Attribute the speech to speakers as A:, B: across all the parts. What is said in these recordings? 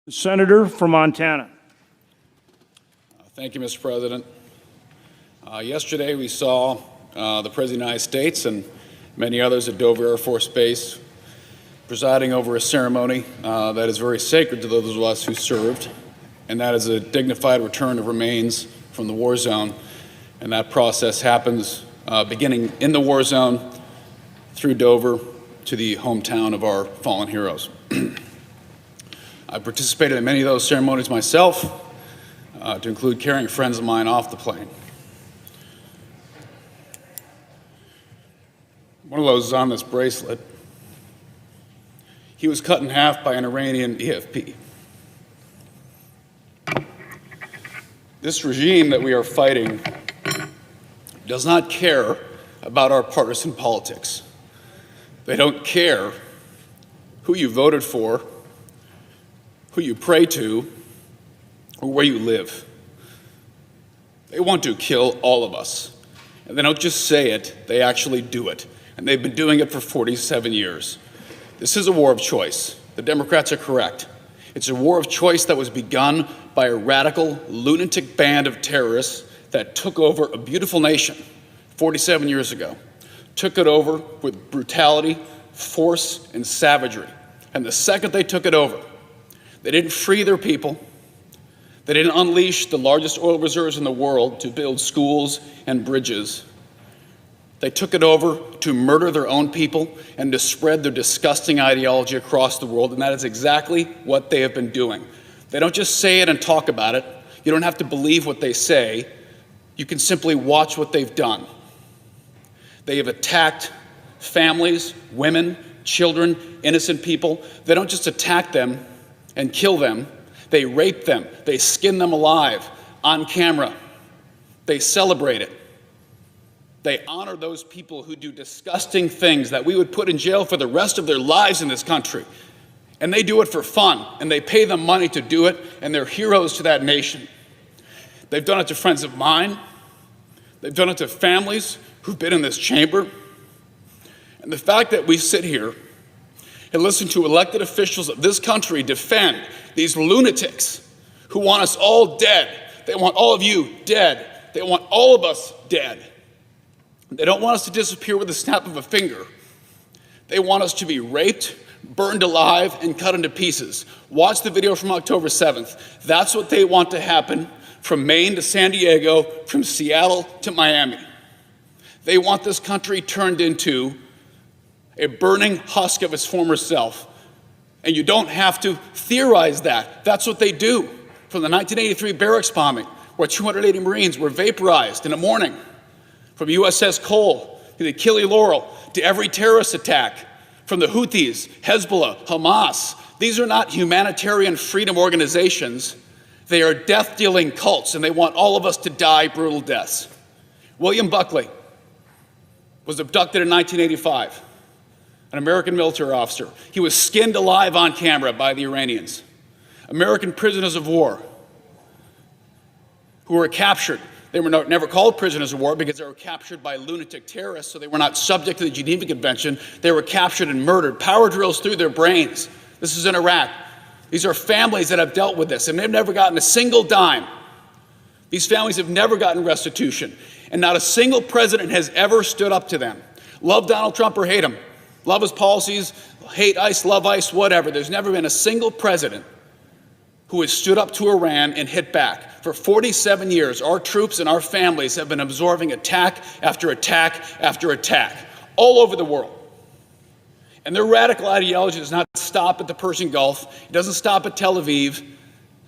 A: The senator from Montana.
B: Thank you, Mr. President. Yesterday we saw the President of the United States and many others at Dover Air Force Base presiding over a ceremony that is very sacred to those of us who served, and that is a dignified return of remains from the war zone. And that process happens beginning in the war zone through Dover to the hometown of our fallen heroes. I participated in many of those ceremonies myself, to include carrying friends of mine off the plane. One of those is on this bracelet. He was cut in half by an Iranian EFP. This regime that we are fighting does not care about our partisan politics. They don't care who you voted for, who you pray to, or where you live. They want to kill all of us. And they don't just say it, they actually do it. And they've been doing it for 47 years. This is a war of choice. The Democrats are correct. It's a war of choice that was begun by a radical, lunatic band of terrorists that took over a beautiful nation 47 years ago. Took it over with brutality, force, and savagery. And the second they took it over, they didn't free their people. They didn't unleash the largest oil reserves in the world to build schools and bridges. They took it over to murder their own people and to spread their disgusting ideology across the world, and that is exactly what they have been doing. They don't just say it and talk about it. You don't have to believe what they say. You can simply watch what they've done. They have attacked families, women, children, innocent people. They don't just attack them and kill them. They rape them. They skin them alive on camera. They celebrate it. They honor those people who do disgusting things that we would put in jail for the rest of their lives in this country. And they do it for fun, and they pay them money to do it, and they're heroes to that nation. They've done it to friends of mine. They've done it to families who've been in this chamber. And the fact that we sit here and listen to elected officials of this country defend these lunatics who want us all dead. They want all of you dead. They want all of us dead. They don't want us to disappear with the snap of a finger. They want us to be raped, burned alive, and cut into pieces. Watch the video from October 7th. That's what they want to happen from Maine to San Diego, from Seattle to Miami. They want this country turned into a burning husk of its former self. And you don't have to theorize that. That's what they do. From the 1983 barracks bombing, where 280 Marines were vaporized in a morning, from USS Cole to the Achille Laurel to every terrorist attack, from the Houthis, Hezbollah, Hamas. These are not humanitarian freedom organizations. They are death-dealing cults, and they want all of us to die brutal deaths. William Buckley was abducted in 1985, an American military officer. He was skinned alive on camera by the Iranians. American prisoners of war who were captured. They were never called prisoners of war because they were captured by lunatic terrorists, so they were not subject to the Geneva Convention. They were captured and murdered, power drills through their brains. This is in Iraq. These are families that have dealt with this, and they've never gotten a single dime. These families have never gotten restitution, and not a single president has ever stood up to them. Love Donald Trump or hate him. Love his policies, hate ICE, love ICE, whatever. There's never been a single president who has stood up to Iran and hit back. For 47 years, our troops and our families have been absorbing attack after attack after attack all over the world. And their radical ideology does not stop at the Persian Gulf. It doesn't stop at Tel Aviv.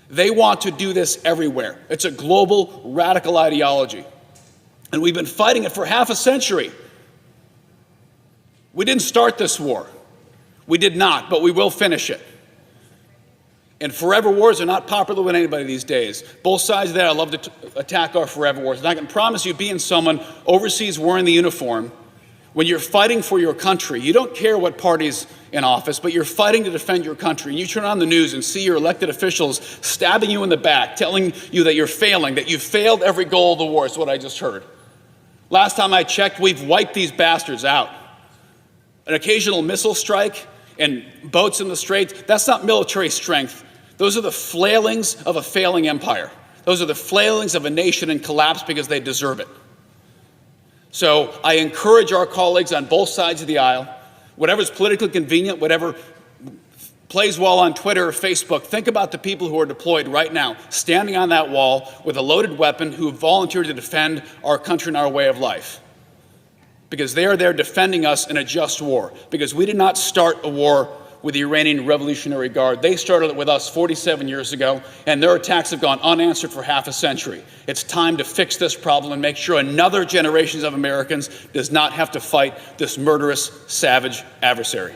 B: They want to do this everywhere. It's a global radical ideology. And we've been fighting it for half a century. We didn't start this war. We did not, but we will finish it. And forever wars are not popular with anybody these days. Both sides of that, I love to attack our forever wars. And I can promise you, being someone overseas wearing the uniform, when you're fighting for your country, you don't care what party's in office, but you're fighting to defend your country. And you turn on the news and see your elected officials stabbing you in the back, telling you that you're failing, that you've failed every goal of the war, is what I just heard. Last time I checked, we've wiped these bastards out. An occasional missile strike and boats in the straits, that's not military strength. Those are the flailings of a failing empire. Those are the flailings of a nation in collapse because they deserve it. So I encourage our colleagues on both sides of the aisle, whatever's politically convenient, whatever plays well on Twitter or Facebook, think about the people who are deployed right now, standing on that wall with a loaded weapon, who have volunteered to defend our country and our way of life. Because they are there defending us in a just war. Because we did not start a war with the Iranian Revolutionary Guard. They started it with us 47 years ago, and their attacks have gone unanswered for half a century. It's time to fix this problem and make sure another generation of Americans does not have to fight this murderous, savage adversary.